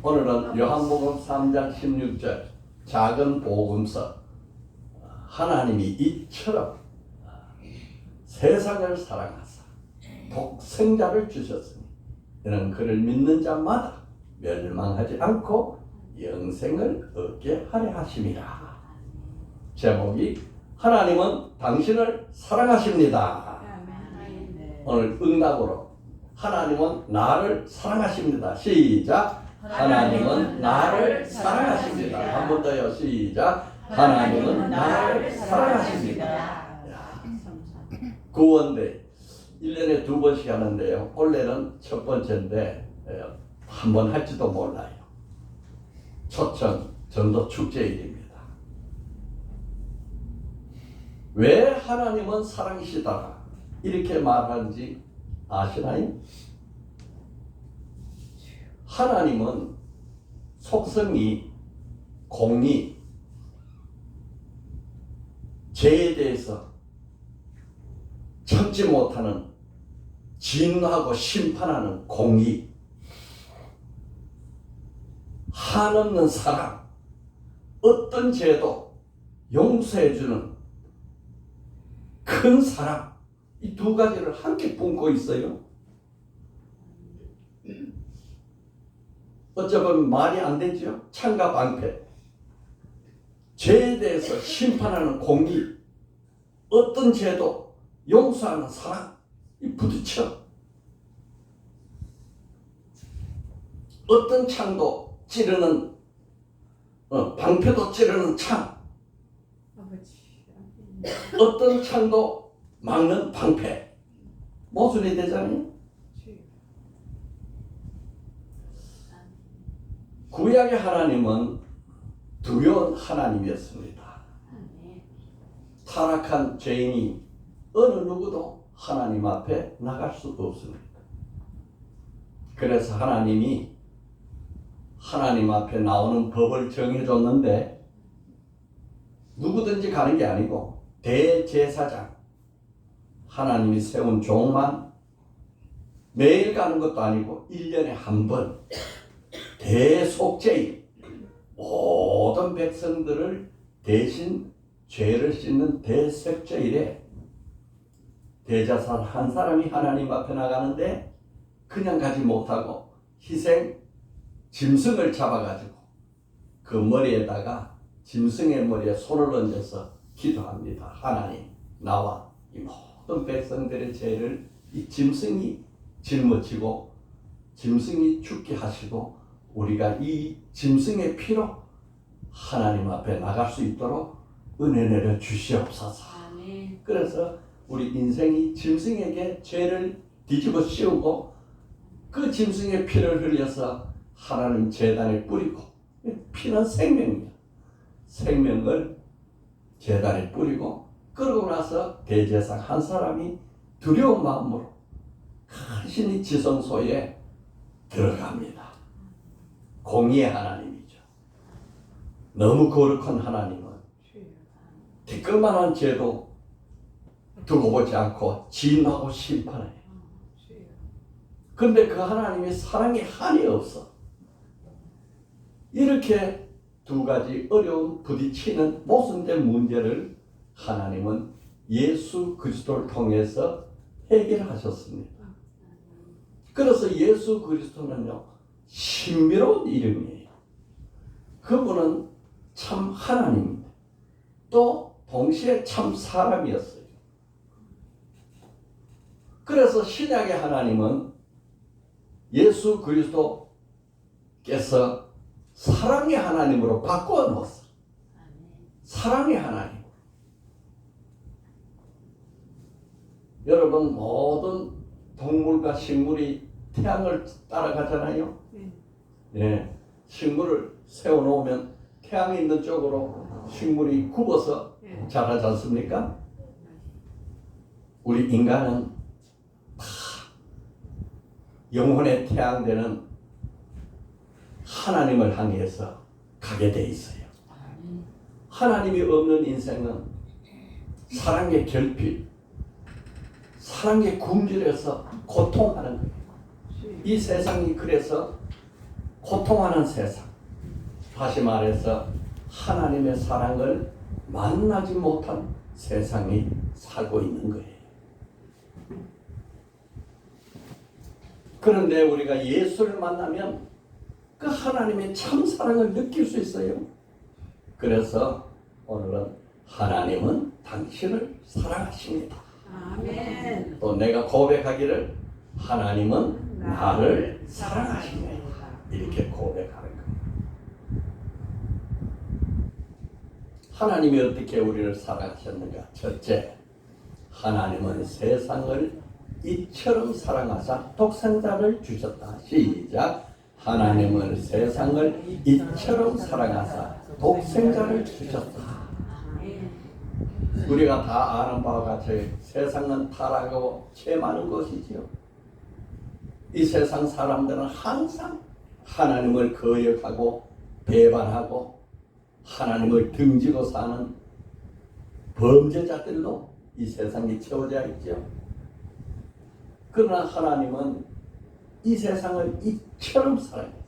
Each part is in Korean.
오늘은 요한복음 3장 16절 작은 복음서. 하나님이 이처럼 세상을 사랑하사 독생자를 주셨으니 이는 그를 믿는 자마다 멸망하지 않고 영생을 얻게 하려 하심이라. 제목이 하나님은 당신을 사랑하십니다. 오늘 응답으로 하나님은 나를 사랑하십니다. 시작. 하나님은 나를 사랑하십니다. 한 번 더요. 시작. 하나님은 나를 사랑하십니다. 구원대 1년에 2번씩 하는데요. 올해는 첫 번째인데 한 번 할지도 몰라요. 초청 전도 축제일입니다. 왜 하나님은 사랑이시다 이렇게 말하는지 아시나요? 하나님은 속성이 공의, 죄에 대해서 참지 못하는 진노하고 심판하는 공의, 한없는 사랑, 어떤 죄도 용서해주는 큰 사랑, 이 두 가지를 함께 품고 있어요. 어쩌면 말이 안 되죠. 창과 방패. 죄에 대해서 심판하는 공의, 어떤 죄도 용서하는 사랑, 이 부딪혀. 어떤 창도 찌르는, 방패도 찌르는 창. 어떤 창도 막는 방패. 모순이 되잖아요. 구약의 하나님은 두려운 하나님이었습니다. 타락한 죄인이 어느 누구도 하나님 앞에 나갈 수 없습니다. 그래서 하나님이 하나님 앞에 나오는 법을 정해줬는데 누구든지 가는 게 아니고 대제사장, 하나님이 세운 종만 매일 가는 것도 아니고 1년에 한 번 대속죄인, 모든 백성들을 대신 죄를 씻는 대속죄일에 대제사장 한 사람이 하나님 앞에 나가는데 그냥 가지 못하고 희생 짐승을 잡아가지고 그 머리에다가 짐승의 머리에 손을 얹어서 기도합니다. 하나님, 나와 이 모든 백성들의 죄를 이 짐승이 짊어지고 짐승이 죽게 하시고 우리가 이 짐승의 피로 하나님 앞에 나갈 수 있도록 은혜 내려 주시옵소서. 아멘. 그래서 우리 인생이 짐승에게 죄를 뒤집어 씌우고 그 짐승의 피를 흘려서 하나님 제단에 뿌리고, 피는 생명이야. 생명을 제단에 뿌리고 그러고 나서 대제사장 한 사람이 두려운 마음으로 간신히 지성소에 들어갑니다. 공의의 하나님이죠. 너무 거룩한 하나님은 티끌만한 죄도 두고 보지 않고 진노하고 심판해요. 그런데 그 하나님이 사랑에 한이 없어. 이렇게 두 가지 어려운 부딪히는 모순된 문제를 하나님은 예수 그리스도를 통해서 해결하셨습니다. 그래서 예수 그리스도는요, 신비로운 이름이에요. 그분은 참 하나님입니다. 또 동시에 참 사람이었어요. 그래서 신약의 하나님은 예수 그리스도께서 사랑의 하나님으로 바꾸어 놓았어요. 사랑의 하나님. 여러분, 모든 동물과 식물이 태양을 따라가잖아요. 네. 식물을 세워놓으면 태양이 있는 쪽으로 식물이 굽어서 자라지 않습니까? 우리 인간은 다 영혼의 태양되는 하나님을 향해서 가게 돼 있어요. 하나님이 없는 인생은 사랑의 결핍, 사랑의 굶주려서 고통하는 거예요. 이 세상이 그래서 고통하는 세상, 다시 말해서 하나님의 사랑을 만나지 못한 세상이 살고 있는 거예요. 그런데 우리가 예수를 만나면 그 하나님의 참 사랑을 느낄 수 있어요. 그래서 오늘은 하나님은 당신을 사랑하십니다. 아멘. 또 내가 고백하기를 하나님은 나를 사랑하십니다. 이렇게 고백하는 거예요. 하나님이 어떻게 우리를 사랑하셨는가? 첫째, 하나님은 세상을 이처럼 사랑하사 독생자를 주셨다. 시작. 하나님은 세상을 이처럼 사랑하사 독생자를 주셨다. 우리가 다 아는 바와 같이 세상은 타락하고 죄 많은 것이지요. 이 세상 사람들은 항상 하나님을 거역하고 배반하고 하나님을 등지고 사는 범죄자들로 이 세상이 채워져 있죠. 그러나 하나님은 이 세상을 이처럼 사랑했어요.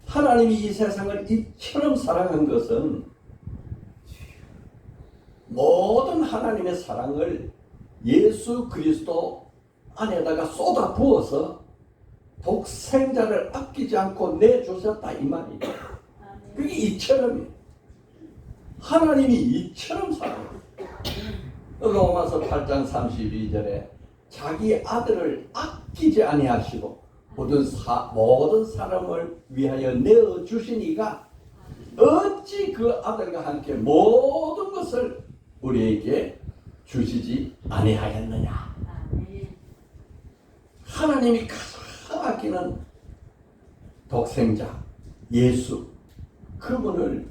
하나님이 이 세상을 이처럼 사랑한 것은 모든 하나님의 사랑을 예수 그리스도 안에다가 쏟아 부어서 독생자를 아끼지 않고 내주셨다 이 말이에요. 그게 이처럼이에요. 하나님이 이처럼 사랑해요. 로마서 8장 32절에 자기 아들을 아끼지 아니하시고 모든 사람을 위하여 내어주시니가 어찌 그 아들과 함께 모든 것을 우리에게 주시지 아니하겠느냐. 하나님이 가장 아끼는 독생자 예수, 그분을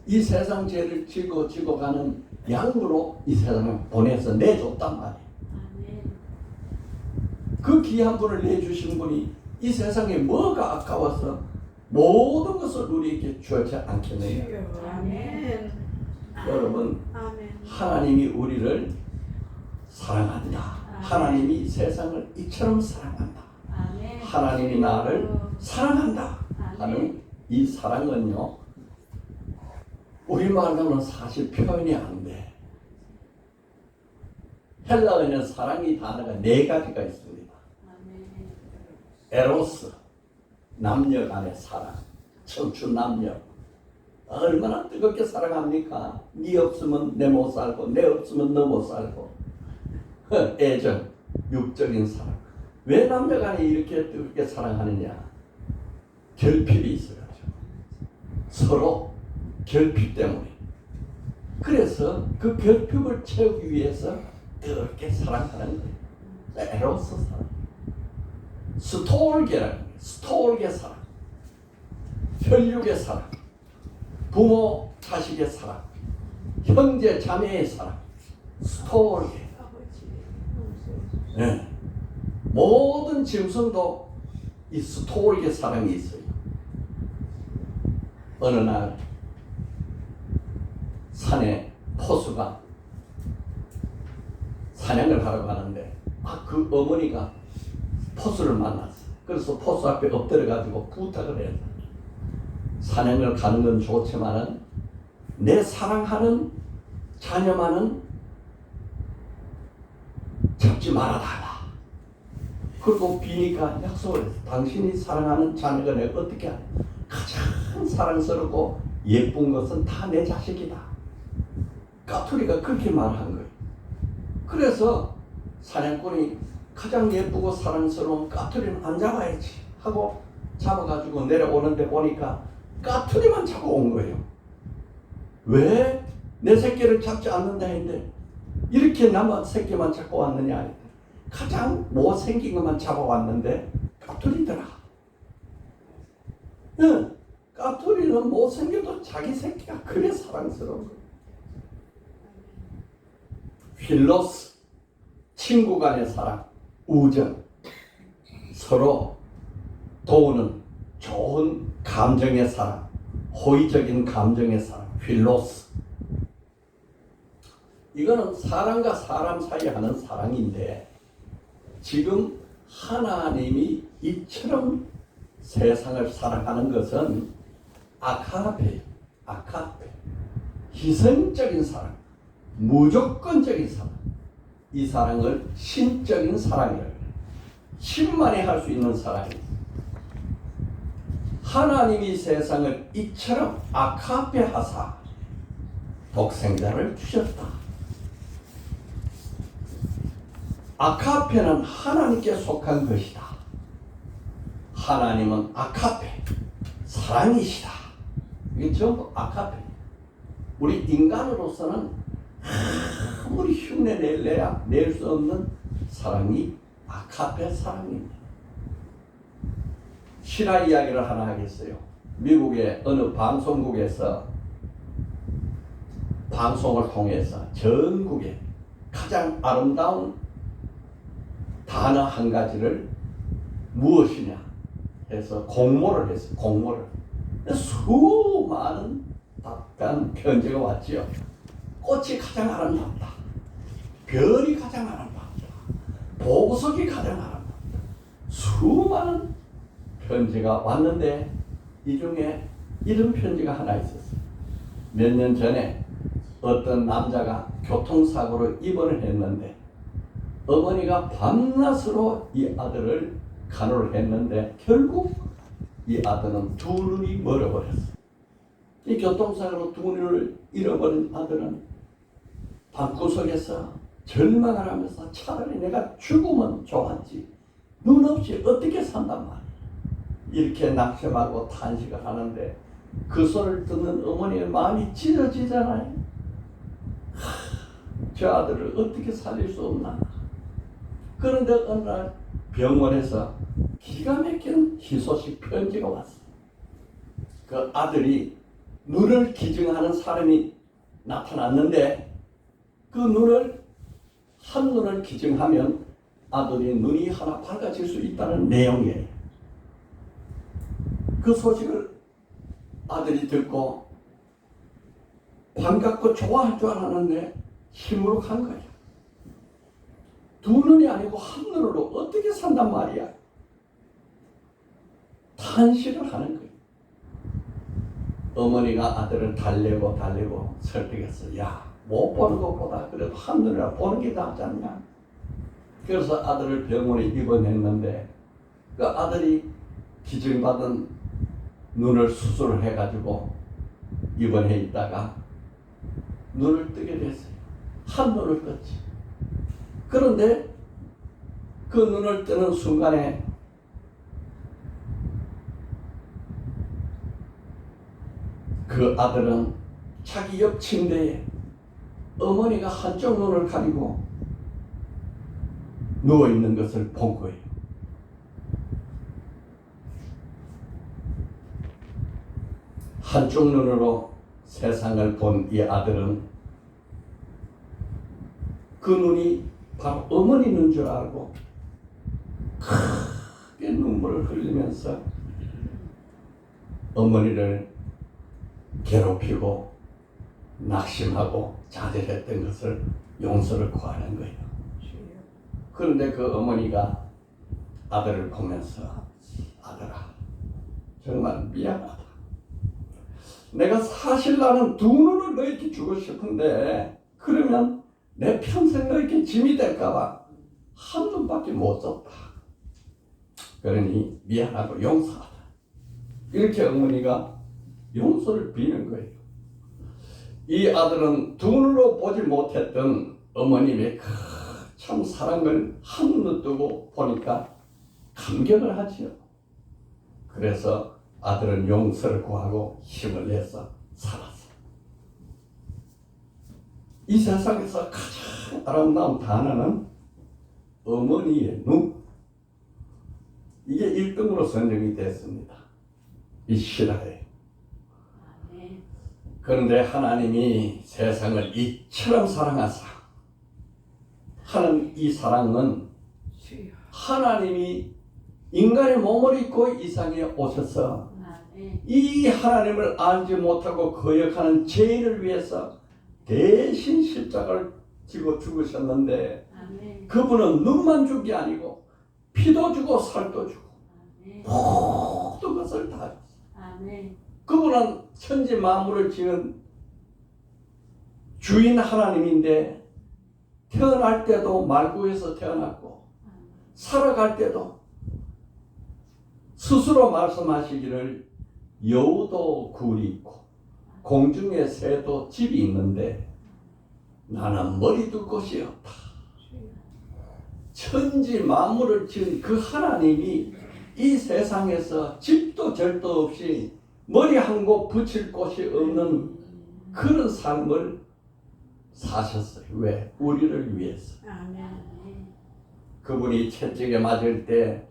이 세상 죄를 지고 가는 양으로 이 세상에 보내서 내줬단 말이에요. 그 귀한 분을 내주신 분이 이 세상에 뭐가 아까워서 모든 것을 우리에게 주었지 않겠느냐. 아멘. 여러분, 아멘. 하나님이 우리를 사랑한다. 하나님이 세상을 이처럼 사랑한다. 하나님이 나를 사랑한다 하는 이 사랑은요, 우리말로는 사실 표현이 안 돼. 헬라어에는 사랑이 단어가 4가지가 있습니다. 에로스, 남녀 간의 사랑, 청춘 남녀. 얼마나 뜨겁게 사랑합니까? 네 없으면 내 못 살고, 내 없으면 너 못 살고. 애정, 육적인 사랑. 왜 남녀 간에 이렇게 뜨겁게 사랑하느냐? 결핍이 있어가지고. 서로 결핍 때문에. 그래서 그 결핍을 채우기 위해서 뜨겁게 사랑하는 거예요. 에로스 사랑. 스톨게라는 거예요. 스톨게 사랑. 혈육의 사랑. 부모 자식의 사랑. 형제 자매의 사랑. 스톨게. 네. 모든 짐승도 이 스톨게 사랑이 있어요. 어느 날 산에 포수가 사냥을 하러 가는데 그 어머니가 포수를 만났어. 그래서 포수 앞에 엎드려가지고 부탁을 해요. 사냥을 가는 건 좋지만은 내 사랑하는 자녀만은 잡지 말아달라. 그리고 비니까 약속을 했어. 당신이 사랑하는 자녀가 내가 어떻게 하냐. 가장 사랑스럽고 예쁜 것은 다 내 자식이다. 까투리가 그렇게 말한 거예요. 그래서 사냥꾼이 가장 예쁘고 사랑스러운 까투리는 안 잡아야지 하고 잡아가지고 내려오는데 보니까 까투리만 잡아온 거예요. 왜 내 새끼를 잡지 않는다 했는데 이렇게 나만 새끼만 잡고 왔느냐. 가장 못생긴 것만 잡아왔는데 까투리더라. 응, 까투리는 못생겨도 자기 새끼가 그래 사랑스러운 거예요. 필로스, 친구 간의 사랑, 우정, 서로 도우는 좋은 감정의 사랑, 호의적인 감정의 사랑, 필로스. 이거는 사람과 사람 사이에 하는 사랑인데 지금 하나님이 이처럼 세상을 사랑하는 것은 아카페, 희생적인 사랑, 무조건적인 사랑, 이 사랑을 신적인 사랑이라고 해요. 신만이 할 수 있는 사랑이에요. 하나님이 세상을 이처럼 아카페 하사 독생자를 주셨다. 아카페는 하나님께 속한 것이다. 하나님은 아카페, 사랑이시다. 이게 전부 아카페. 우리 인간으로서는 아무리 흉내 낼래야 낼 수 없는 사랑이 아카페 사랑입니다. 실화 이야기를 하나 하겠어요. 미국의 어느 방송국에서 방송을 통해서 전국에 가장 아름다운 단어 한 가지를 무엇이냐 해서 공모를 했어요. 공모를. 수많은 답변 편지가 왔지요. 꽃이 가장 아름답다. 별이 가장 아름답다. 보석이 가장 아름답다. 수많은 편지가 왔는데 이 중에 이런 편지가 하나 있었어요. 몇 년 전에 어떤 남자가 교통사고로 입원을 했는데 어머니가 밤낮으로 이 아들을 간호를 했는데 결국 이 아들은 두 눈이 멀어버렸어요. 이 교통사고로 두 눈을 잃어버린 아들은 방구석에서 절망을 하면서 차라리 내가 죽으면 좋았지 눈 없이 어떻게 산단 말이야. 이렇게 낙심하고 탄식을 하는데 그 소리를 듣는 어머니의 마음이 찢어지잖아요. 저 아들을 어떻게 살릴 수 없나. 그런데 어느 날 병원에서 기가 막힌 희소식 편지가 왔어요. 그 아들이 눈을 기증하는 사람이 나타났는데 그 눈을 한 눈을 기증하면 아들이 눈이 하나 밝아질 수 있다는 내용이에요. 그 소식을 아들이 듣고 반갑고 좋아할 줄 알았는데 시무룩한 거야. 두 눈이 아니고 한 눈으로 어떻게 산단 말이야. 탄식을 하는 거예요. 어머니가 아들을 달래고 설득했어. 야, 못 보는 것보다 그래도 한 눈이라 보는 게 낫지 않냐. 그래서 아들을 병원에 입원했는데 그 아들이 기증받은 눈을 수술을 해가지고 입원해 있다가 눈을 뜨게 됐어요. 한 눈을 떴지. 그런데 그 눈을 뜨는 순간에 그 아들은 자기 옆 침대에 어머니가 한쪽 눈을 가리고 누워있는 것을 본 거예요. 한쪽 눈으로 세상을 본 이 아들은 그 눈이 바로 어머니 눈 줄 알고 크게 눈물을 흘리면서 어머니를 괴롭히고 낙심하고 자절했던 것을 용서를 구하는 거예요. 그런데 그 어머니가 아들을 보면서 아들아 정말 미안하다. 내가 사실 나는 두 눈을 너에게 주고 싶은데 그러면 내 평생 너에게 짐이 될까봐 한 눈밖에 못 줬다. 그러니 미안하고 용서하다. 이렇게 어머니가 용서를 비는 거예요. 이 아들은 두 눈으로 보지 못했던 어머님의 참 사랑을 한눈 뜨고 보니까 감격을 하지요. 그래서 아들은 용서를 구하고 힘을 내서 살았어. 이 세상에서 가장 아름다운 단어는 어머니의 눈. 이게 1등으로 선정이 됐습니다. 이 실화에. 그런데 하나님이 세상을 이처럼 사랑하사 하는 이 사랑은 하나님이 인간의 몸을 입고 이 세상에 오셔서 이 하나님을 알지 못하고 거역하는 죄인을 위해서 대신 십자가를 지고 죽으셨는데 그분은 눈만 준 게 아니고 피도 주고 살도 주고 아멘. 모든 것을 다 줬어요. 아멘. 그분은 천지 만물을 지은 주인 하나님인데 태어날 때도 말구에서 태어났고 살아갈 때도 스스로 말씀하시기를 여우도 굴이 있고 공중의 새도 집이 있는데 나는 머리 둘 곳이 없다. 천지 만물을 지은 그 하나님이 이 세상에서 집도 절도 없이 머리 한 곳 붙일 곳이 없는 그런 삶을 사셨어요. 왜? 우리를 위해서. 아멘. 그분이 채찍에 맞을 때,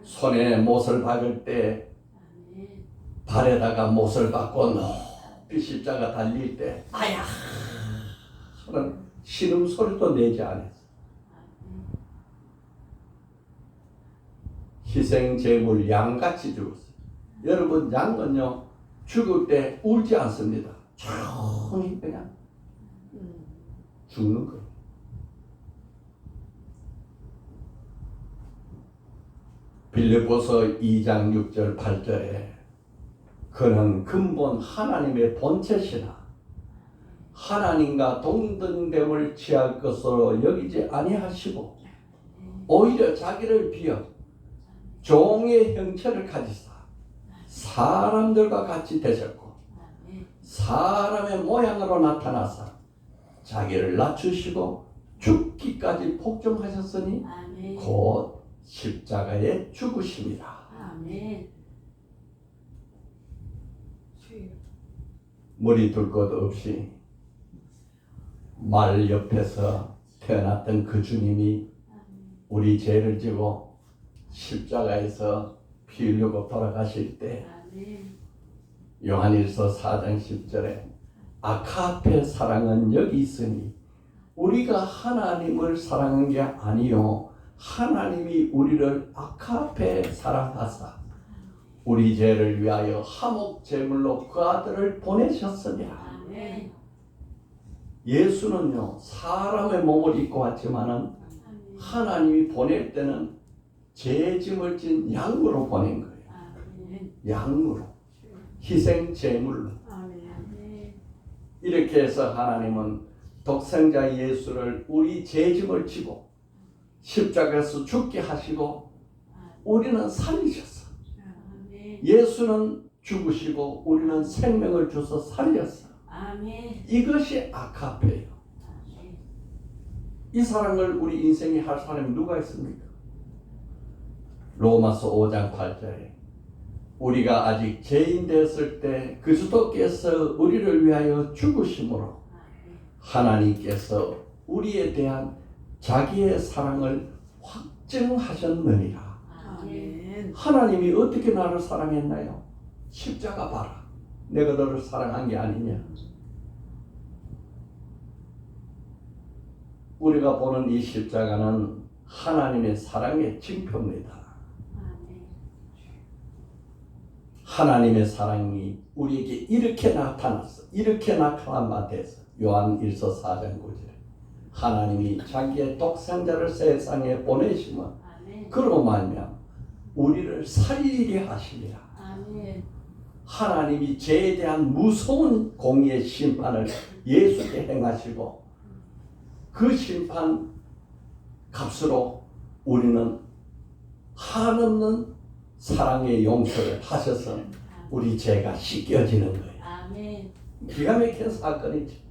손에 못을 박을 때, 아멘. 발에다가 못을 박고 높이 십자가 달릴 때 아야 저는 신음소리도 내지 않았어요. 희생제물 양같이 죽었어요. 여러분, 양은요 죽을 때 울지 않습니다. 조용히 그냥 죽는 거예요. 빌립보서 2장 6절 8절에 그는 근본 하나님의 본체시나 하나님과 동등됨을 취할 것으로 여기지 아니하시고 오히려 자기를 비어 종의 형체를 가지사 사람들과 같이 되셨고 사람의 모양으로 나타나사 자기를 낮추시고 죽기까지 복종하셨으니 아멘. 곧 십자가에 죽으십니다. 아멘. 머리 둘 것 없이 말 옆에서 태어났던 그 주님이 우리 죄를 지고 십자가에서 피 흘리고 돌아가실 때 아멘. 요한일서 4장 10절에 아카페 사랑은 여기 있으니 우리가 하나님을 사랑한 게 아니요 하나님이 우리를 아카페 사랑하사 우리 죄를 위하여 화목 제물로 그 아들을 보내셨으니 아멘. 예수는요 사람의 몸을 입고 왔지만은 하나님이 보낼 때는 죄 짐을 진 양으로 보낸 거예요. 아멘. 양으로 희생 제물로 아멘. 이렇게 해서 하나님은 독생자 예수를 우리 죄 짐을 지고 십자가에서 죽게 하시고 우리는 살리셨어. 아멘. 예수는 죽으시고 우리는 생명을 주서 살렸어. 아멘. 이것이 아카페예요. 아멘. 이 사랑을 우리 인생에 할 사람이 누가 있습니까? 로마서 5장 8절에 우리가 아직 죄인 되었을 때 그리스도께서 우리를 위하여 죽으심으로 하나님께서 우리에 대한 자기의 사랑을 확증하셨느니라. 아멘. 하나님이 어떻게 나를 사랑했나요? 십자가 봐라. 내가 너를 사랑한 게 아니냐. 우리가 보는 이 십자가는 하나님의 사랑의 징표입니다. 아멘. 하나님의 사랑이 우리에게 이렇게 나타났어. 이렇게 나타난 바 돼서 요한 1서 4장 9절에 하나님이 자기의 독생자를 세상에 보내시면 아멘. 그로 말미암아 우리를 살리게 하시리라. 아멘. 하나님이 죄에 대한 무서운 공의의 심판을 예수께 행하시고 그 심판 값으로 우리는 한없는 사랑의 용서를 하셔서 우리 죄가 씻겨지는 거예요. 아멘. 기가 막힌 사건이지.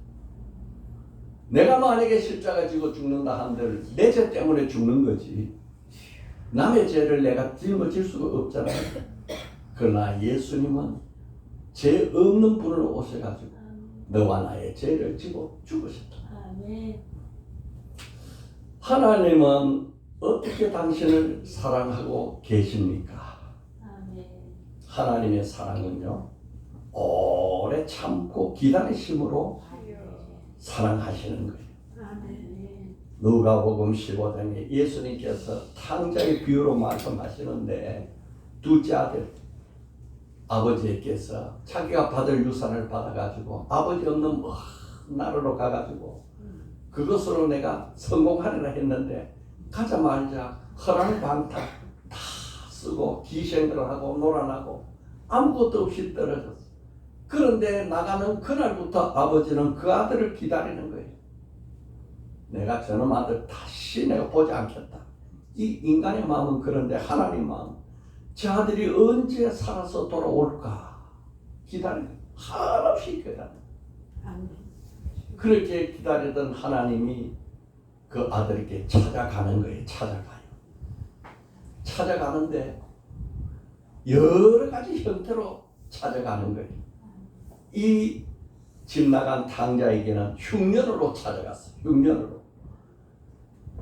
내가 만약에 십자가 지고 죽는다 한들 내 죄 때문에 죽는 거지. 남의 죄를 내가 짊어질 수가 없잖아요. 그러나 예수님은 죄 없는 분을 오셔가지고 너와 나의 죄를 지고 죽으셨다. 아멘. 하나님은 어떻게 당신을 사랑하고 계십니까? 아멘. 하나님의 사랑은요 오래 참고 기다리심으로 사랑하시는 거예요. 아멘. 누가복음 15장에 예수님께서 탕자의 비유로 말씀하시는데 둘째 아들 아버지께서 자기가 받을 유산을 받아가지고 아버지 없는 먼 나라로 가가지고 그것으로 내가 성공하리라 했는데 가자마자 허랑방탕 쓰고 기생들하고 놀아나고 아무것도 없이 떨어졌어. 그런데 나가는 그날부터 아버지는 그 아들을 기다리는 거예요. 내가 저놈 아들 다시 내가 보지 않겠다. 이 인간의 마음은 그런데 하나님 마음, 저 아들이 언제 살아서 돌아올까 기다리는, 한없이 기다리는. 그렇게 기다리던 하나님이 그 아들에게 찾아가는 거예요. 찾아가는데 여러 가지 형태로 찾아가는 거예요. 이 집 나간 탕자에게는 흉년으로 찾아갔어요. 흉년으로.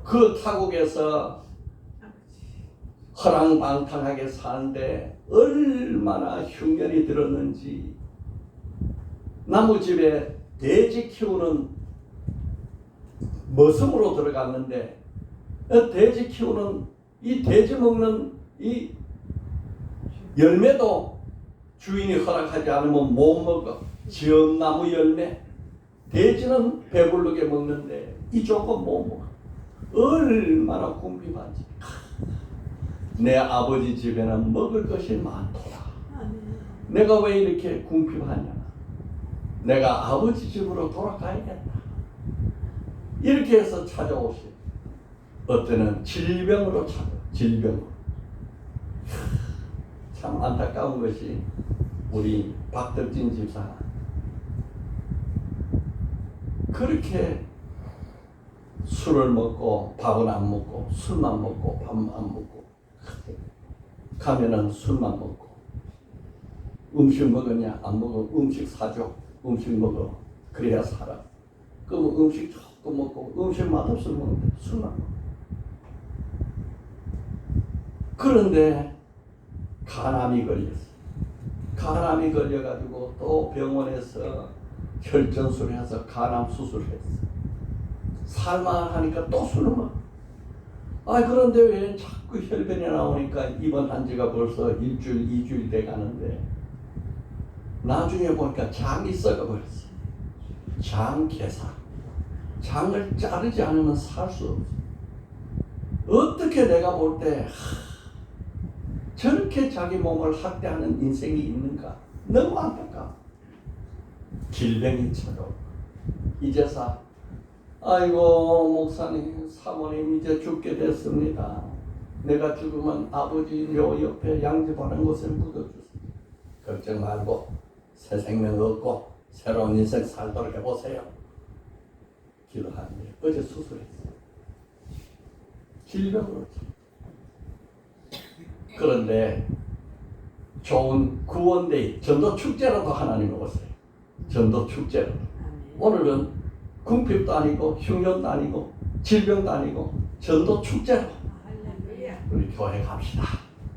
그 타국에서 허랑방탕하게 사는데 얼마나 흉년이 들었는지, 나무집에 돼지 키우는 머슴으로 들어갔는데 돼지 키우는 이 돼지 먹는 이 열매도 주인이 허락하지 않으면 못 먹어. 지엄나무 열매. 돼지는 배부르게 먹는데 이쪽은 못 먹어. 얼마나 궁핍한지. 내 아버지 집에는 먹을 것이 많더라. 내가 왜 이렇게 궁핍하냐. 내가 아버지 집으로 돌아가야겠다. 이렇게 해서 찾아오시. 어때는 질병으로 찾아. 질병으로. 참 안타까운 것이 우리 박덕진 집사가 그렇게 술을 먹고 밥은 안 먹고 술만 먹고 밥만 안 먹고 가면은 술만 먹고, 음식 먹었냐 안 먹어, 음식 사줘, 음식 먹어, 그래야 살아. 그럼 음식 조금 먹고 음식 맛없으면 먹는데 술만 먹어. 그런데 간암이 걸렸어. 간암이 걸려가지고 또 병원에서 혈전술을 해서 간암 수술을 했어. 살만하니까 또 술을 먹어. 그런데 왜 자꾸 혈변이 나오니까 입원한 지가 벌써 일주일, 2주일 돼 가는데 나중에 보니까 장이 썩어버렸어. 장 개사. 장을 자르지 않으면 살 수 없어. 어떻게 내가 볼 때 저렇게 자기 몸을 학대하는 인생이 있는가? 너무 안타까워. 질병이 찾아오고 이제서 아이고 목사님, 사모님 이제 죽게 됐습니다. 내가 죽으면 아버지 묘 옆에 양지바른 곳에 묻어주세요. 걱정 말고 새 생명 얻고 새로운 인생 살도록 해보세요. 기도하는데 어제 수술했어요. 질병으로. 그런데 좋은 구원데이, 전도 축제라도 하나님 오세요. 전도 축제라도. 오늘은 궁핍도 아니고 흉년도 아니고 질병도 아니고 전도 축제로 우리 교회 갑시다.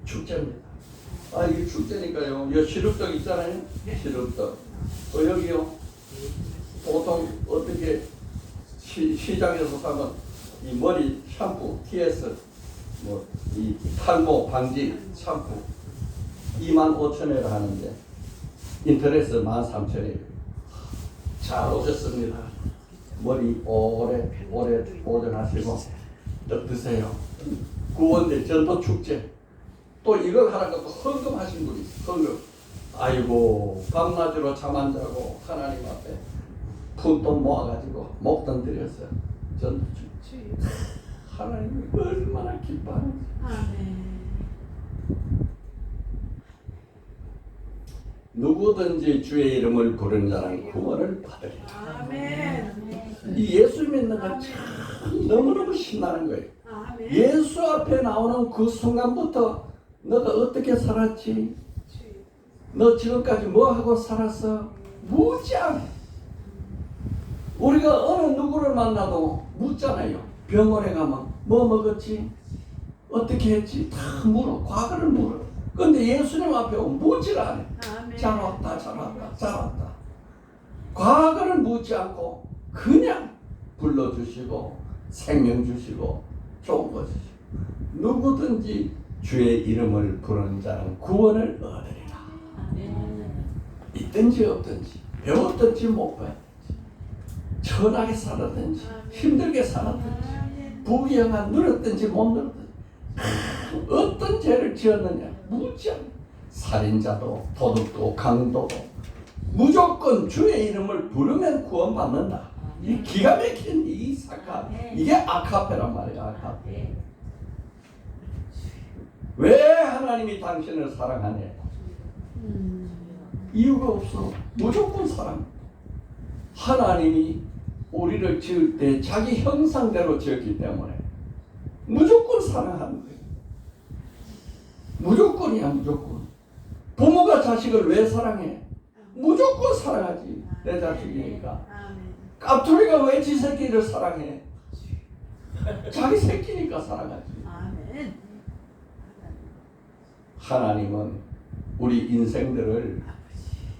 축제입니다. 이게 축제니까요. 여기 시럽떡 있잖아요. 시럽떡. 여기요. 보통 어떻게 시장에서 사면 이 머리 샴푸, TS, 이 탈모 방지 샴푸 25,000원에 하는데 인터넷에 13,000원. 잘 오셨습니다. 머리 오래 보존하시고 또 드세요. 구원대 전도 축제. 또 이걸 하라고 헌금하신 분이 있어요. 헌금. 아이고 밤낮으로 잠 안 자고 하나님 앞에 푼돈 모아가지고 목돈 드렸어요. 전도 축제. 하나님이 얼마나 기뻐하는지. 누구든지 주의 이름을 부르는 자는 구원을 받으리라. 아멘. 이 예수 믿는 건 참 너무너무 신나는 거예요. 아멘. 예수 앞에 나오는 그 순간부터 너가 어떻게 살았지? 너 지금까지 뭐 하고 살았어? 묻지 않아. 우리가 어느 누구를 만나도 묻잖아요. 병원에 가면 뭐 먹었지? 어떻게 했지? 다 물어. 과거를 물어. 그런데 예수님 앞에 오면 묻질 않아. 아멘. 잘 왔다, 잘 왔다, 잘 왔다. 과거를 묻지 않고 그냥 불러주시고 생명 주시고 좋은 거 주시고, 누구든지 주의 이름을 부르는 자는 구원을 얻으리라. 있든지 없든지, 배웠든지 못 배웠든지, 천하게 살았든지 힘들게 살았든지, 부귀영화 누렸든지 못 누렸든지 어떤 죄를 지었느냐? 무지한 살인자도 도둑도 강도도 무조건 주의 이름을 부르면 구원받는다. 이 기가 막힌 이 사건, 이게 아카페란 말이야. 아카페. 왜 하나님이 당신을 사랑하냐? 이유가 없어. 무조건 사랑. 하나님이 우리를 지을 때 자기 형상대로 지었기 때문에 무조건 사랑하는 거예요. 무조건이야, 무조건. 부모가 자식을 왜 사랑해? 무조건 사랑하지. 내 자식이니까. 깝투리가 왜 지 새끼를 사랑해? 자기 새끼니까 사랑하지. 하나님은 우리 인생들을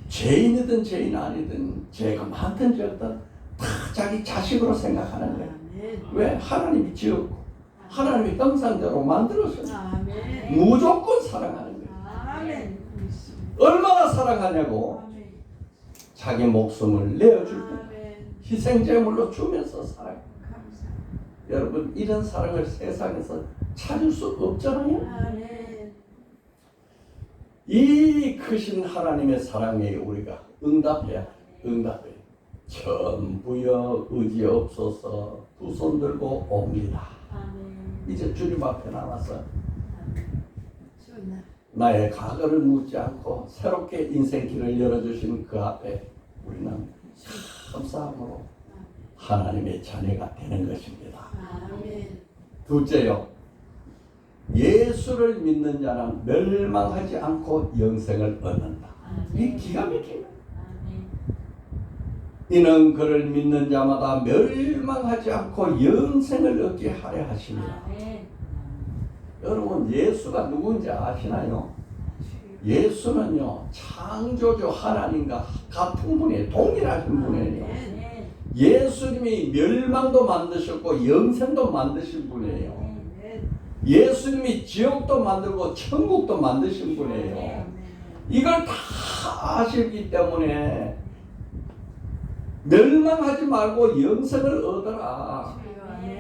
죄인이든 죄인 아니든 죄가 많든 적든 다 자기 자식으로 생각하는 거예요. 왜? 하나님이 지었고 하나님이 형상대로 만들었어요. 무조건 사랑하는 거예요. 얼마나 사랑하냐고? 자기 목숨을 내어줄 때 희생제물로 주면서 사랑해. 여러분, 이런 사랑을 세상에서 찾을 수 없잖아요. 이 크신 하나님의 사랑에 우리가 응답해야 응답해. 전부여 의지 없어서 두 손 들고 옵니다. 이제 주님 앞에 나와서 나의 과거를 묻지 않고 새롭게 인생길을 열어주신 그 앞에 우리는 감사함으로 하나님의 자녀가 되는 것입니다. 둘째요, 예수를 믿는 자는 멸망하지 않고 영생을 얻는다. 이 기가 막힌 거예요. 이는 그를 믿는 자마다 멸망하지 않고 영생을 얻게 하려 하십니다. 여러분, 예수가 누군지 아시나요? 예수는요, 창조주 하나님과 같은 분이에요. 동일하신 분이에요. 예수님이 멸망도 만드셨고 영생도 만드신 분이에요. 예수님이 지옥도 만들고 천국도 만드신 분이에요. 이걸 다 아시기 때문에 멸망하지 말고 영생을 얻어라.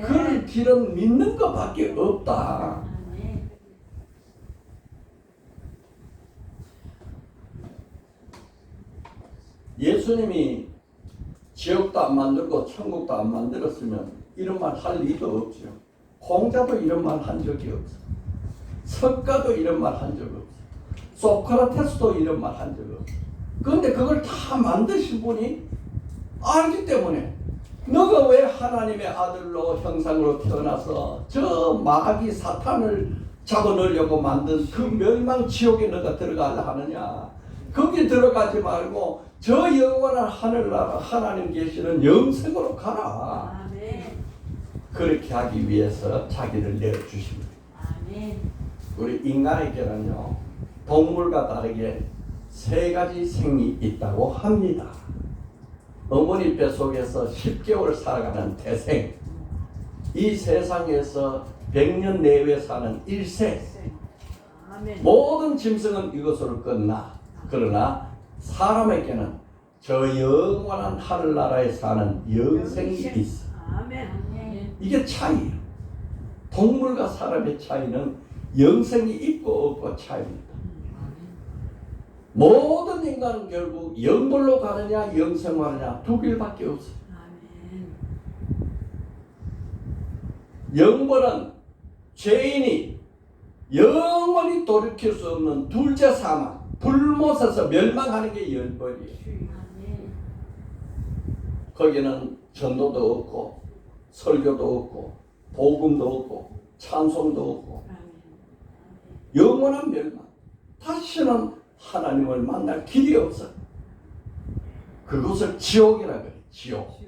그 길은 믿는 것밖에 없다. 예수님이 지옥도 안 만들고 천국도 안 만들었으면 이런 말 할 리도 없죠. 공자도 이런 말 한 적이 없어. 석가도 이런 말 한 적 없어. 소크라테스도 이런 말 한 적 없어. 그런데 그걸 다 만드신 분이 알기 때문에 너가 왜 하나님의 아들로 형상으로 태어나서 저 마귀 사탄을 잡아넣으려고 만든 그 멸망 지옥에 너가 들어가려 하느냐. 거기 들어가지 말고 저 영원한 하늘나라 하나님 계시는 영생으로 가라. 그렇게 하기 위해서 자기를 내어주십니다. 우리 인간에게는요, 동물과 다르게 세 가지 생이 있다고 합니다. 어머니 뱃속에서 10개월 살아가는 태생, 이 세상에서 100년 내외 사는 일생, 모든 짐승은 이것으로 끝나. 그러나 사람에게는 저 영원한 하늘나라에 사는 영생이 있어. 이게 차이예요. 동물과 사람의 차이는 영생이 있고 없고 차이입니다. 모든 인간은 결국 영벌로 가느냐 영생으로 가느냐 두 길밖에 없어요. 영벌은 죄인이 영원히 돌이킬 수 없는 둘째 사망, 불못에서 멸망하는 게 영벌이에요. 거기는 전도도 없고 설교도 없고 복음도 없고 찬송도 없고 영원한 멸망. 다시는 하나님을 만날 길이 없어. 그것을 지옥이라 그래. 지옥.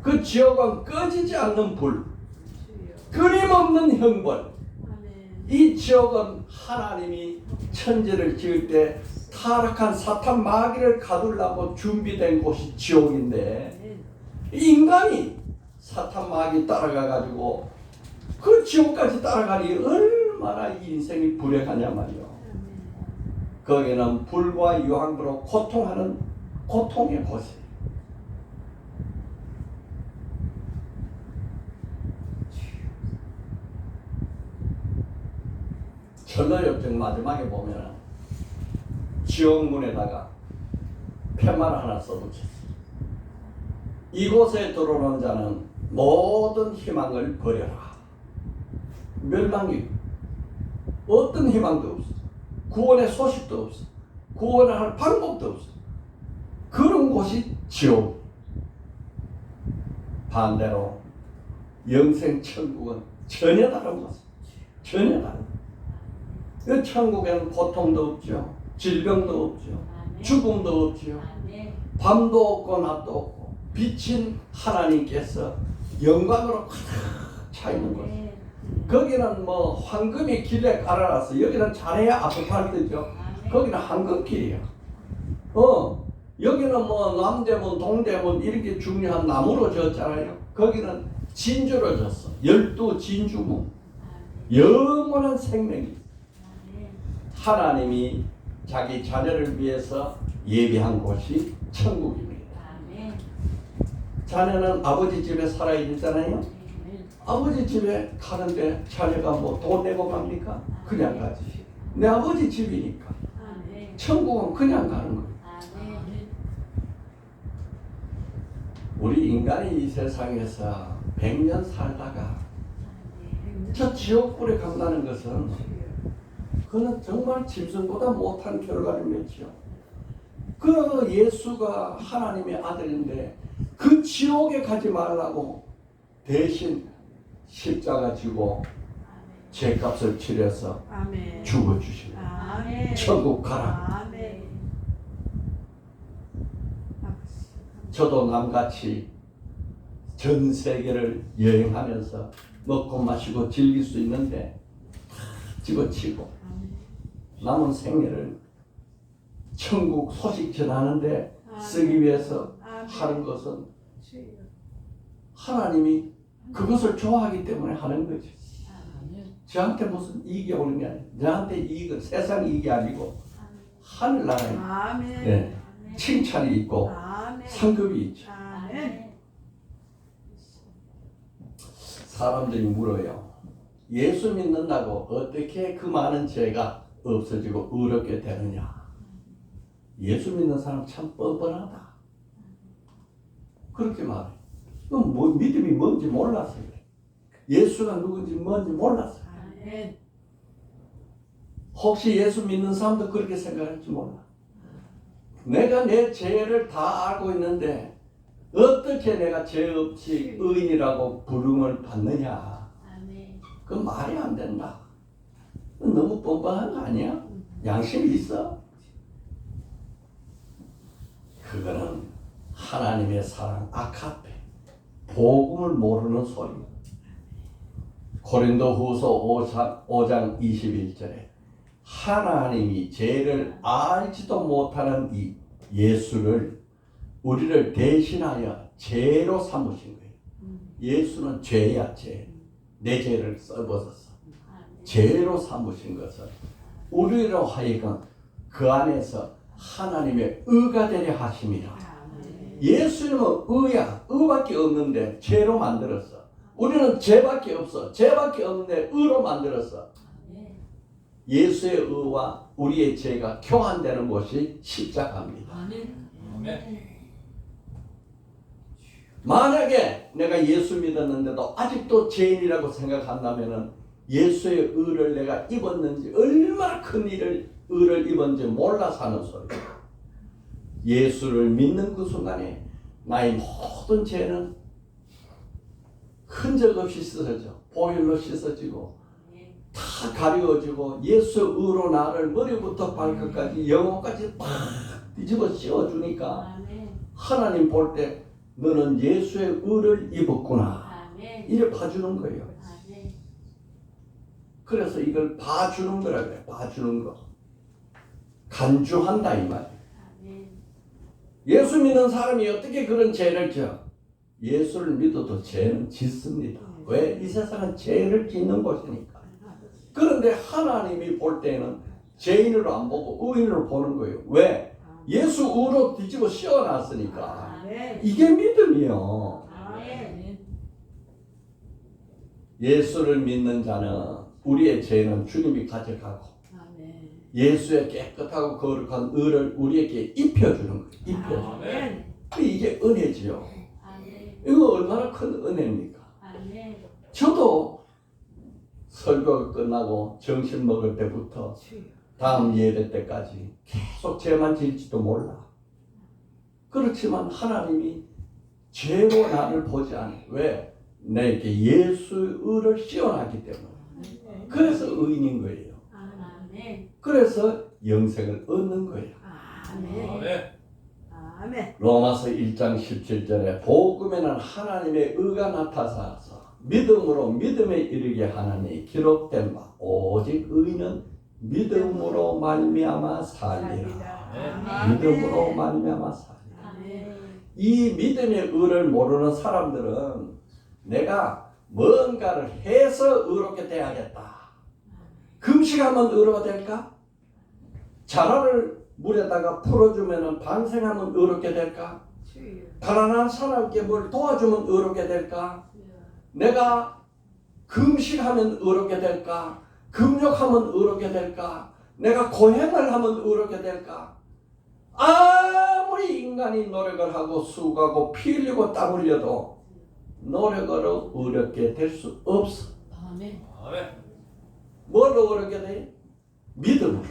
그 지옥은 꺼지지 않는 불, 끊임없는 형벌. 이 지옥은 하나님이 천지를 지을 때 타락한 사탄 마귀를 가두려고 준비된 곳이 지옥인데, 인간이 사탄 마귀 따라가가지고 그 지옥까지 따라가니 얼마나 인생이 불행하냐 말이요. 거기는 불과 유황으로 고통하는 고통의 곳이에요. 철로역정 마지막에 보면 지옥문에다가 팻말 하나 써붙였어요. 이곳에 들어오는 자는 모든 희망을 버려라. 멸망이 어떤 희망도 없어. 구원의 소식도 없어. 구원을 할 방법도 없어. 그런 곳이 지옥. 반대로 영생 천국은 전혀 다른 곳. 전혀 다른 곳. 그 천국에는 고통도 없죠. 질병도 없죠. 죽음도 없죠. 밤도 없고 낮도 없고 빛인 하나님께서 영광으로 가득 차 있는 곳. 거기는 뭐 황금이 길에 갈아놨어. 여기는 잘해야 아스팔트죠. 거기는 황금길이야. 여기는 뭐 남대문 동대문 이렇게 중요한 나무로 졌잖아요. 거기는 진주로 졌어. 12진주문. 영원한 생명이. 하나님이 자기 자녀를 위해서 예비한 곳이 천국입니다. 자녀는 아버지 집에 살아야 되잖아요. 아버지 집에 가는데 자녀가 뭐 돈 내고 갑니까? 그냥 가지. 내 아버지 집이니까. 천국은 그냥 가는 거예요. 우리 인간이 이 세상에서 100년 살다가 저 지옥불에 간다는 것은 그는 정말 짐승보다 못한 결과를 맺죠. 그 예수가 하나님의 아들인데 그 지옥에 가지 말라고 대신 십자가 지고 죄값을 치러서 죽어주시고 천국 가라. 저도 남같이 전 세계를 여행하면서 먹고 마시고 즐길 수 있는데 집어치고 남은 생애를 천국 소식 전하는데 쓰기 위해서 하는 것은 하나님이 그것을 좋아하기 때문에 하는 거죠. 저한테 무슨 이익이 오는 게 아니에요. 저한테 이익은 세상 이익이 아니고 하늘나라에 칭찬이 있고 상급이 있죠. 사람들이 물어요. 예수 믿는다고 어떻게 그 많은 죄가 없어지고 의롭게 되느냐. 예수 믿는 사람 참 뻔뻔하다. 그렇게 말해. 그럼 뭐 믿음이 뭔지 몰랐어요. 예수가 누군지 뭔지 몰랐어요. 혹시 예수 믿는 사람도 그렇게 생각할지 몰라. 내가 내 죄를 다 알고 있는데 어떻게 내가 죄 없이 의인이라고 부름을 받느냐. 그 말이 안 된다. 너무 뻔뻔한 거 아니야? 양심이 있어? 그거는 하나님의 사랑 아카페, 복음을 모르는 소리. 고린도후서 5장 21절에 하나님이 죄를 알지도 못하는 이 예수를 우리를 대신하여 죄로 삼으신 거예요. 예수는 죄야, 죄. 내 죄를 썩어서 죄로 삼으신 것을 우리로 하여금 그 안에서 하나님의 의가 되려 하심이라. 예수님은 의야. 의밖에 없는데 죄로 만들었어. 우리는 죄밖에 없어. 죄밖에 없는데 의로 만들었어. 예수의 의와 우리의 죄가 교환되는 곳이 십자가입니다. 만약에 내가 예수 믿었는데도 아직도 죄인이라고 생각한다면 예수의 의를 내가 입었는지 얼마나 큰 의를 입었는지 몰라서 하는 소리야. 예수를 믿는 그 순간에 나의 모든 죄는 흔적 없이 씻어져. 보혈로 씻어지고 다 가려워지고 예수 의로 나를 머리부터 발끝까지 영혼까지 막 뒤집어 씌워주니까 하나님 볼 때 너는 예수의 의를 입었구나. 이를 봐주는 거예요. 그래서 이걸 봐주는 거라 그래. 봐주는 거. 간주한다 이 말이에요. 예수 믿는 사람이 어떻게 그런 죄를 져? 예수를 믿어도 죄는 짓습니다. 왜? 이 세상은 죄를 짓는 곳이니까. 그런데 하나님이 볼 때는 죄인으로 안 보고 의인으로 보는 거예요. 왜? 예수 의로 뒤집어 씌워놨으니까. 이게 믿음이요. 예수를 믿는 자는 우리의 죄는 주님이 가져가고 예수의 깨끗하고 거룩한 의를 우리에게 입혀주는 거예요. 입혀주는 거예요. 아멘. 이게 은혜지요. 아멘. 이거 얼마나 큰 은혜입니까? 아멘. 저도 설교가 끝나고 점심 먹을 때부터 다음 예배 때까지 계속 죄만 질지도 몰라. 그렇지만 하나님이 죄로 나를 보지 않아. 왜? 내게 예수의 의를 씌워놨기 때문에. 그래서 의인인 거예요. 아멘. 그래서 영생을 얻는 거예요. 아멘. 아멘. 로마서 1장 17절에 복음에는 하나님의 의가 나타나서 믿음으로 믿음에 이르게 하나니 기록된 바 오직 의인은 믿음으로 말미암아 살리라. 믿음으로 말미암아 살리라. 아멘. 이 믿음의 의를 모르는 사람들은 내가 뭔가를 해서 의롭게 돼야겠다. 금식하면 의로가 될까? 자라를 물에다가 풀어주면 방생하면 의롭게 될까? 가난한 사람께 뭘 도와주면 의롭게 될까? 내가 금식하면 의롭게 될까? 금욕하면 의롭게 될까? 내가 고행을 하면 의롭게 될까? 아무리 인간이 노력을 하고 수고하고 피 흘리고 땀 흘려도 노력으로 의롭게 될 수 없어. 아멘. 뭘로 의롭게 돼? 믿음으로.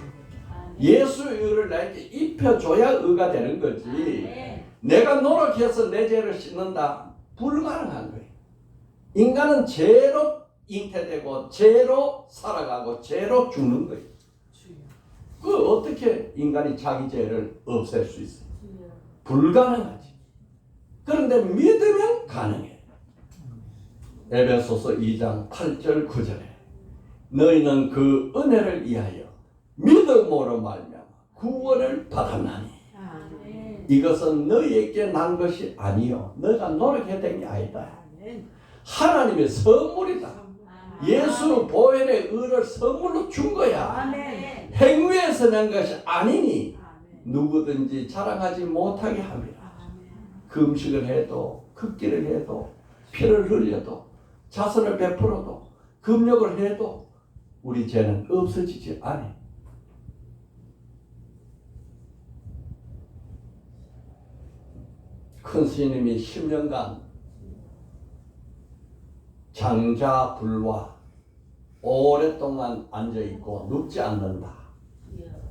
예수의 의를 나에게 입혀줘야 의가 되는 거지. 아멘. 내가 노력해서 내 죄를 씻는다. 불가능한 거예요. 인간은 죄로 잉태되고 죄로 살아가고 죄로 죽는 거예요. 그 어떻게 인간이 자기 죄를 없앨 수 있어요? 불가능하지. 그런데 믿으면 가능해. 에베소서 2장 8절 9절에 너희는 그 은혜를 위하여 믿음으로 말미암아 구원을 받았나니 아멘. 이것은 너희에게 난 것이 아니요 너희가 노력해야 된 게 아니다. 하나님의 선물이다. 예수 보혈의 의를 선물로 준 거야. 아멘. 행위에서 난 것이 아니니 누구든지 자랑하지 못하게 합니다. 금식을 해도 극기를 해도 피를 흘려도 자선을 베풀어도 금욕을 해도 우리 죄는 없어지지 않아. 큰 스님이 10년간 장자불화 오랫동안 앉아있고 눕지 않는다.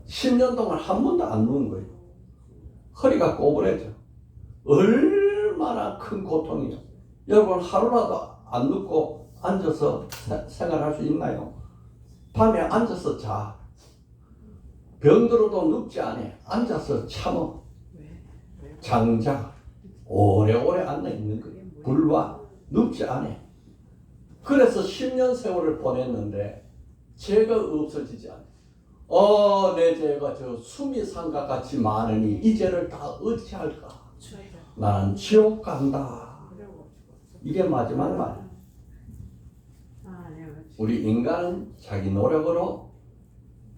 10년 동안 한 번도 안 누운 거예요. 허리가 꼬부래져. 얼마나 큰 고통이에요. 여러분 하루라도 안 눕고 앉아서 생활할 수 있나요? 밤에 앉아서 자. 병들어도 눕지 않아. 앉아서 참어. 장자 오래오래 앉아있는 거예요. 불화 눕지 않아. 그래서 10년 세월을 보냈는데 죄가 없어지지 않아. 내 죄가 저 수미산과 같이 많으니 이 죄를 다 어찌할까? 나는 지옥 간다. 이게 마지막 말. 우리 인간은 자기 노력으로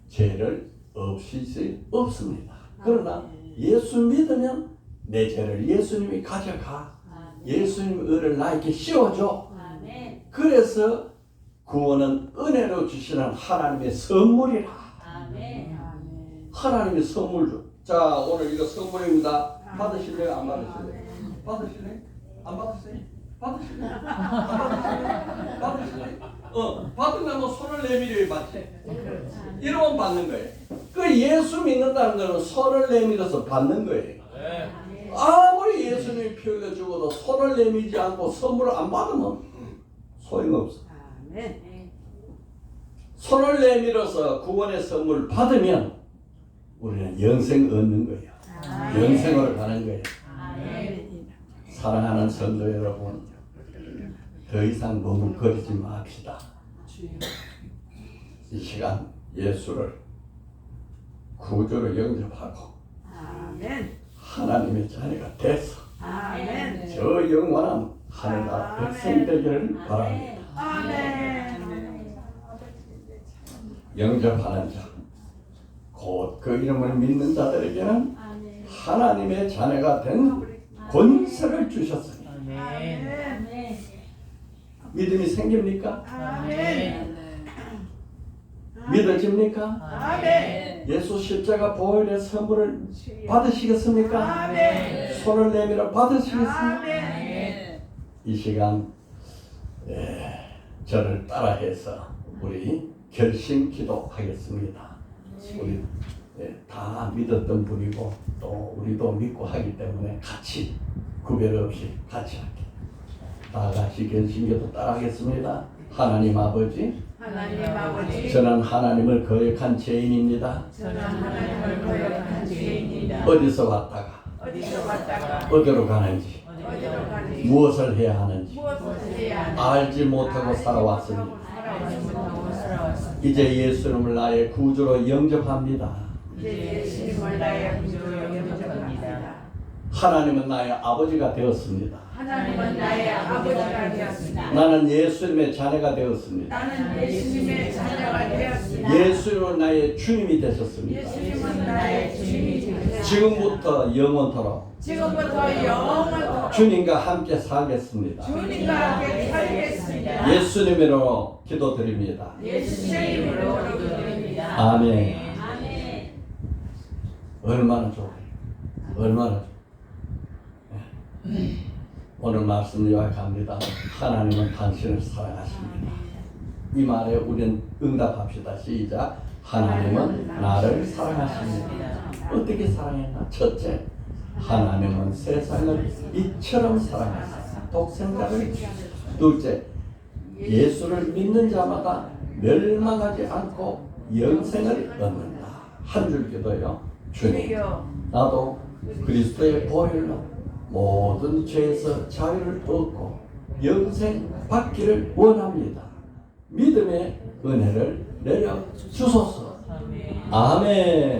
죄를 없앨 수 없습니다. 그러나 예수 믿으면 내 죄를 예수님이 가져가. 예수님 의를 나에게 씌워줘. 그래서 구원은 은혜로 주시는 하나님의 선물이라. 하나님의 선물 줘. 자, 오늘 이거 선물입니다. 받으실래요? 안 받으실래요? 받으실래요? 안 받으세요? 받으실래요? 안 받으실래요? 받으려면 손을 내밀어야 받지. 이러면 받는 거예요. 그 예수 믿는다는 것은 손을 내밀어서 받는 거예요. 아무리 예수님이 피 흘려 죽어도 손을 내밀지 않고 선물을 안 받으면 소용없어. 손을 내밀어서 구원의 선물을 받으면 우리는 영생 얻는 거예요. 영생으로 가는 거예요. 사랑하는 성도 여러분, 더 이상 머뭇거리지 맙시다. 이 시간 예수를 구주로 영접하고 하나님의 자녀가 돼서 저 영원한 하늘나라 백성이 되기를 바랍니다. 영접하는 자, 곧 그 이름을 믿는 자들에게는 하나님의 자녀가 된 권세를 주셨으니 믿음이 생깁니까? 믿어집니까? 아멘. 예수 십자가 보혈의 선물을 받으시겠습니까? 아멘. 손을 내밀어 받으시겠습니까? 아멘. 이 시간 저를 따라해서 우리 결심 기도하겠습니다. 우리 다 믿었던 분이고 또 우리도 믿고 하기 때문에 같이 구별 없이 같이 할게요. 다 같이 결심기도 따라하겠습니다. 하나님 아버지, 하나님 아버지, 저는 하나님을 거역한 죄인입니다. 저는 하나님을 거역한 죄인이다. 어디서 왔다가 어디서 왔다가 어디로 가는지 어디로 가는지 무엇을 해야 하는지 무엇을 해야 하는지 알지 못하고 살아왔습니다. 살아왔습니다. 이제 예수님을 나의 구주로 영접합니다. 이제 예수님을 나의 구주로 영접합니다. 하나님은 나의 아버지가 되었습니다. 하나님은 나의 아버지가 되었습니다. 나는 예수님의 자녀가 되었습니다. 나는 예수님의 자녀가 되었습니다. 예수님은 나의 주님이 되셨습니다. 예수님은 나의 주님이 되셨습니다. 지금부터 영원토록 지금부터 영원토록 주님과 함께 살겠습니다. 주님과 함께 살겠습니다. 예수님으로 기도드립니다. 예수님으로 기도드립니다. 아멘. 아멘. 얼마나 좋아요. 얼마나 좋아요. 오늘 말씀 요약합니다. 하나님은 당신을 사랑하십니다. 이 말에 우리는 응답합시다. 시작. 하나님은 나를 사랑하십니다. 어떻게 사랑했나? 첫째, 하나님은 세상을 이처럼 사랑하사 독생자를 주셨습니다. 둘째, 예수를 믿는 자마다 멸망하지 않고 영생을 얻는다. 한 줄 기도요. 주님, 나도 그리스도의 보혈로 모든 죄에서 자유를 얻고 영생 받기를 원합니다. 믿음의 은혜를 내려 주소서. 아멘.